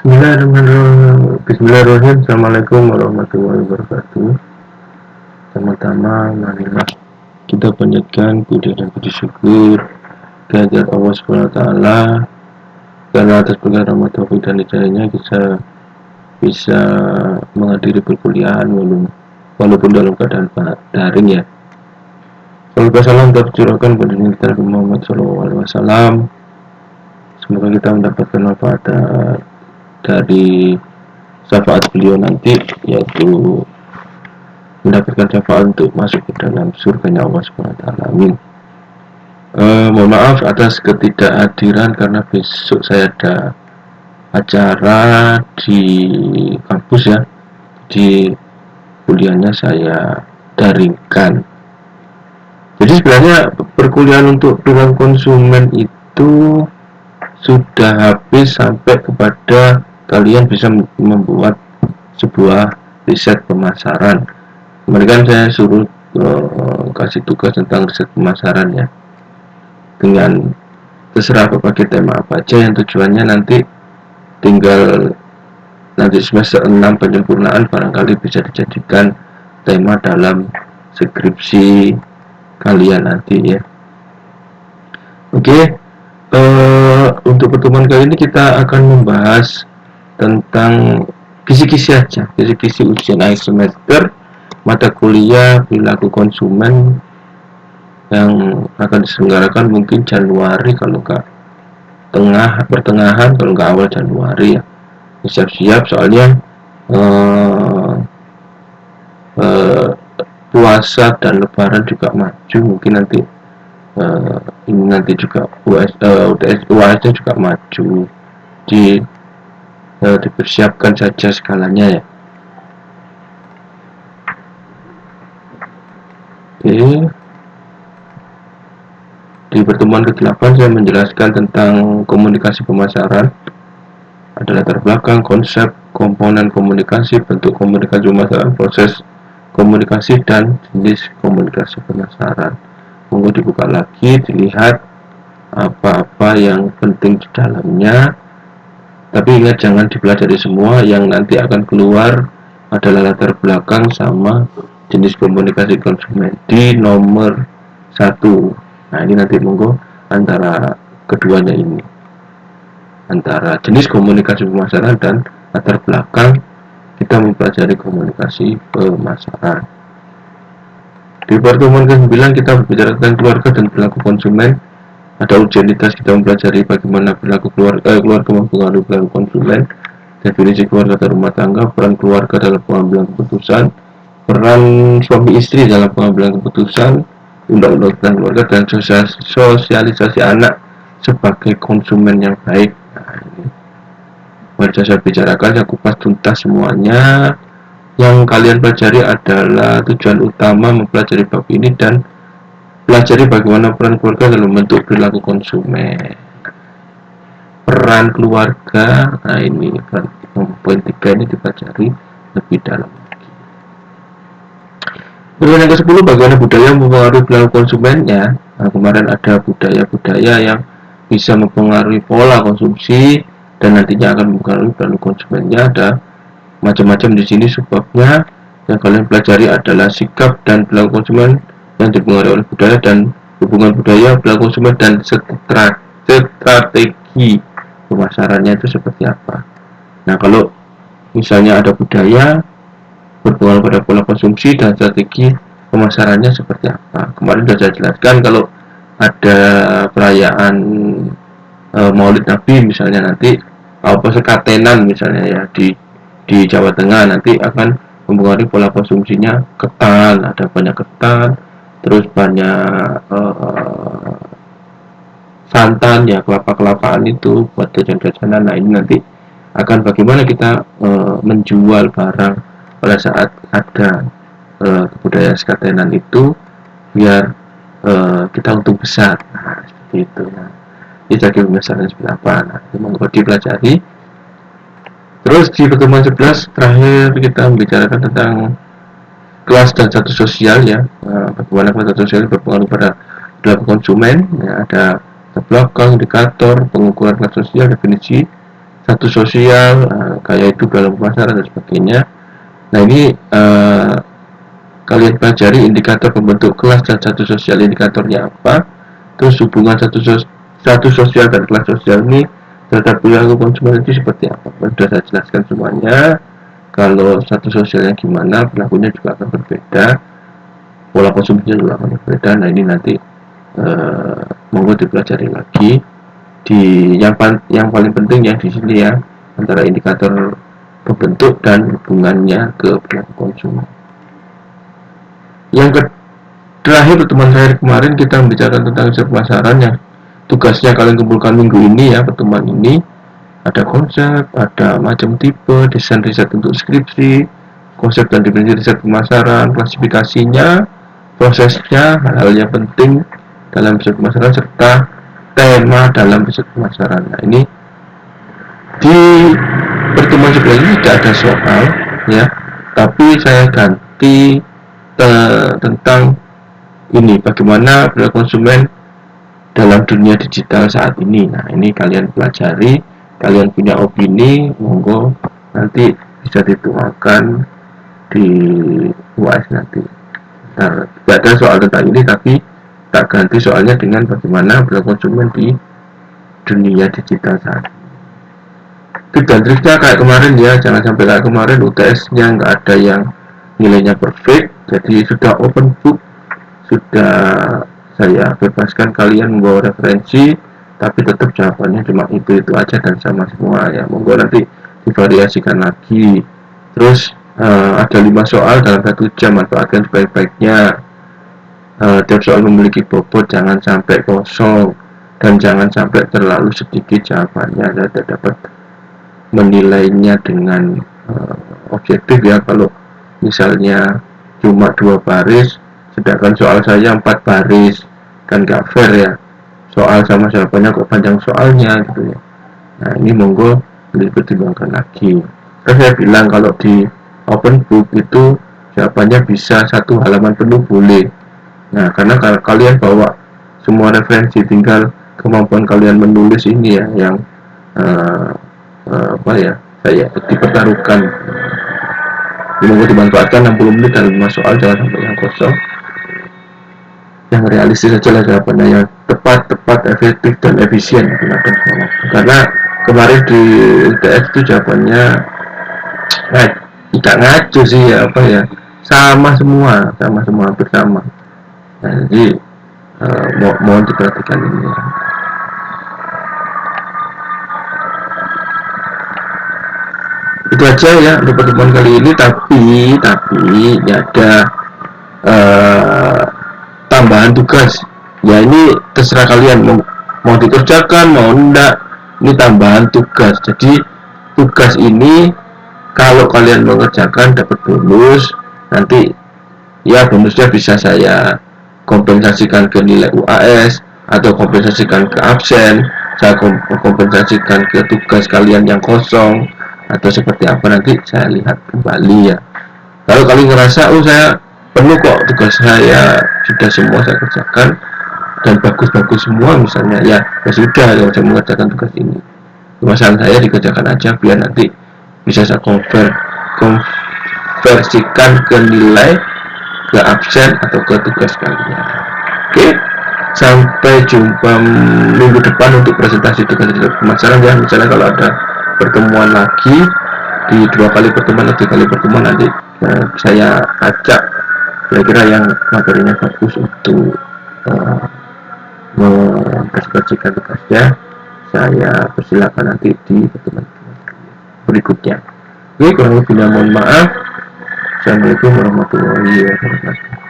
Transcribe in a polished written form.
Bismillahirrahmanirrahim. Assalamualaikum warahmatullahi wabarakatuh. Pertama-tama, marilah kita panjatkan puji dan puji syukur kehadirat Allah Subhanahu wa taala karena atas berkat rahmat taufik dan hidayahnya kita bisa menghadiri perkuliahan walaupun dalam keadaan daring ya. Semoga salam tercurahkan pada kita Muhammad SAW. Semoga kita mendapatkan manfaat dari syafaat beliau nanti, yaitu mendapatkan syafaat untuk masuk ke dalam surganya Allah SWT. Amin. Mohon maaf atas ketidakhadiran karena besok saya ada acara di kampus ya, di kuliahnya saya daringkan. Jadi sebenarnya perkuliahan untuk perilaku konsumen itu sudah habis sampai kepada kalian bisa membuat sebuah riset pemasaran. Kemudian saya suruh kasih tugas tentang riset pemasaran ya, dengan terserah pakai tema apa aja, yang tujuannya nanti tinggal nanti semester 6 penyempurnaan barangkali bisa dijadikan tema dalam skripsi kalian nanti ya. Oke. Untuk pertemuan kali ini kita akan membahas tentang kisi-kisi aja, kisi-kisi ujian akhir semester mata kuliah perilaku konsumen yang akan diselenggarakan mungkin Januari, kalau nggak pertengahan, kalau nggak awal Januari ya. Siap-siap soalnya puasa dan lebaran juga maju, mungkin nanti ini nanti juga UAS-nya juga maju, dipersiapkan saja skalanya ya. Oke. Di pertemuan ke-8 saya menjelaskan tentang komunikasi pemasaran, ada latar belakang, konsep, komponen komunikasi, bentuk komunikasi pemasaran, proses komunikasi, dan jenis komunikasi pemasaran. Monggo dibuka lagi, dilihat apa-apa yang penting di dalamnya. Tapi ingat, jangan dipelajari semua, yang nanti akan keluar adalah latar belakang sama jenis komunikasi konsumen di nomor 1. Nah ini nanti monggo antara keduanya ini, antara jenis komunikasi pemasaran dan latar belakang kita mempelajari komunikasi pemasaran. Di pertemuan ke-9 kita berbicara tentang keluarga dan perilaku konsumen. Ada ujianitas, kita mempelajari bagaimana perilaku keluarga mempengaruhi perilaku konsumen, definisi keluarga dan rumah tangga, peran keluarga dalam pengambilan keputusan, peran suami istri dalam pengambilan keputusan, undang-undang tentang keluarga, dan sosialisasi anak sebagai konsumen yang baik. Nah, ini baru saya bicarakan, saya kupas tuntas semuanya. Yang kalian pelajari adalah tujuan utama mempelajari bab ini dan pelajari bagaimana peran keluarga dalam bentuk perilaku konsumen. Peran keluarga, nah ini poin 3 ini dipelajari lebih dalam lagi. Kemudian yang ke-10, bagaimana budaya mempengaruhi perilaku konsumennya. Nah, kemarin ada budaya-budaya yang bisa mempengaruhi pola konsumsi dan nantinya akan mempengaruhi perilaku konsumennya. Ada macam-macam di sini sebabnya. Yang kalian pelajari adalah sikap dan perilaku konsumen yang dipengaruhi oleh budaya, dan hubungan budaya, perilaku konsumen, dan strategi pemasarannya itu seperti apa. Nah, kalau misalnya ada budaya berpengaruh pada pola konsumsi dan strategi pemasarannya seperti apa. Kemarin sudah saya jelaskan, kalau ada perayaan Maulid Nabi misalnya, nanti apa sekatenan misalnya ya di Jawa Tengah, nanti akan mempengaruhi pola konsumsinya ketan, ada banyak ketan, terus banyak santan ya, kelapa-kelapaan itu buat jajan-jajanan. Nah ini nanti akan bagaimana kita menjual barang pada saat ada kebudayaan sekatenan itu biar kita untung besar. Nah seperti itu. Nah ini jadi pemasaran seperti apa. Nah itu monggo dipelajari. Terus di pertemuan 11 terakhir kita membicarakan tentang kelas dan status sosial ya, bagaimana kelas dan status sosial berpengaruh pada perilaku konsumen ya. Ada belakang, indikator, pengukuran kelas sosial, definisi, status sosial, kayak itu dalam pemasaran dan sebagainya. Nah ini kalian pelajari indikator pembentuk kelas dan status sosial, indikatornya apa, terus hubungan status sosial dan kelas sosial ini terhadap perilaku konsumen itu seperti apa. Sudah saya jelaskan semuanya. Kalau status sosialnya gimana, perilakunya juga akan berbeda, pola konsumsinya juga akan berbeda. Nah ini nanti monggo dipelajari lagi. Di yang paling penting yang di sini ya, antara indikator pembentuk dan hubungannya ke perilaku konsumen. Yang terakhir pertemuan terakhir kemarin kita membicarakan tentang riset pemasaran yang tugasnya kalian kumpulkan minggu ini ya. Pertemuan ini ada konsep, ada macam tipe, desain riset untuk skripsi, konsep dan definisi riset pemasaran, klasifikasinya, prosesnya, hal-hal yang penting dalam riset pemasaran, serta tema dalam riset pemasaran. Nah ini di pertemuan sebelumnya tidak ada soal ya, tapi saya ganti tentang ini, bagaimana perilaku konsumen dalam dunia digital saat ini. Nah ini kalian pelajari, kalian punya opini, monggo nanti bisa dituangkan di UAS nanti. Nah, tidak ada soal tentang ini, tapi tak ganti soalnya dengan bagaimana perilaku konsumen di dunia digital saat ini. Tip dan triknya kayak kemarin ya, jangan sampai kayak kemarin UTS-nya nggak ada yang nilainya perfect, jadi sudah open book, sudah saya bebaskan kalian membawa referensi, tapi tetap jawabannya cuma itu aja dan sama semua ya. Monggo nanti divariasikan lagi. Terus ada 5 soal dalam 1 jam, manfaatkan sebaik-baiknya. Tiap soal memiliki bobot, jangan sampai kosong dan jangan sampai terlalu sedikit jawabannya. Saya tidak dapat menilainya dengan objektif ya. Kalau misalnya cuma 2 baris sedangkan soal saya 4 baris, kan gak fair ya. Soal sama jawabannya kok panjang soalnya gitu ya. Nah ini monggo dipertimbangkan lagi. Terus saya bilang kalau di open book itu jawabannya bisa 1 halaman penuh boleh. Nah karena kalau kalian bawa semua referensi, tinggal kemampuan kalian menulis ini ya yang apa ya, saya dipertaruhkan. Monggo dimanfaatkan 60 menit dalam 5 soal, jangan sampai yang kosong. Yang realistis saja lah jawabannya, yang tepat, efektif dan efisien gunakan semua. Karena kemarin di UTS itu jawabannya tidak ngaco sih ya, apa ya, sama semua hampir sama. Nah, jadi mohon diperhatikan ini ya. Itu aja ya untuk pertemuan kali ini, tapi ini ada tambahan tugas ya. Ini terserah kalian mau dikerjakan mau enggak, ini tambahan tugas. Jadi tugas ini kalau kalian mengerjakan dapat bonus, nanti ya bonusnya bisa saya kompensasikan ke nilai UAS atau kompensasikan ke absen, saya kompensasikan ke tugas kalian yang kosong, atau seperti apa nanti saya lihat kembali ya. Kalau kalian ngerasa saya penuh kok, tugas saya sudah semua saya kerjakan dan bagus-bagus semua misalnya, ya sudah ya, saya mengerjakan tugas ini. Masalah saya dikerjakan aja biar nanti bisa saya konversikan ke nilai, ke absen atau ke tugas kalian. Oke, sampai jumpa minggu depan untuk presentasi tugas pemasaran ya. Misalnya kalau ada pertemuan lagi di 2 kali pertemuan atau 3 kali pertemuan, nanti saya ajak kira-kira yang materinya bagus untuk mempresentasikan tugasnya. Saya persilakan nanti di pertemuan berikutnya. Oke, kurang lebihnya mohon maaf. Assalamualaikum warahmatullahi wabarakatuh.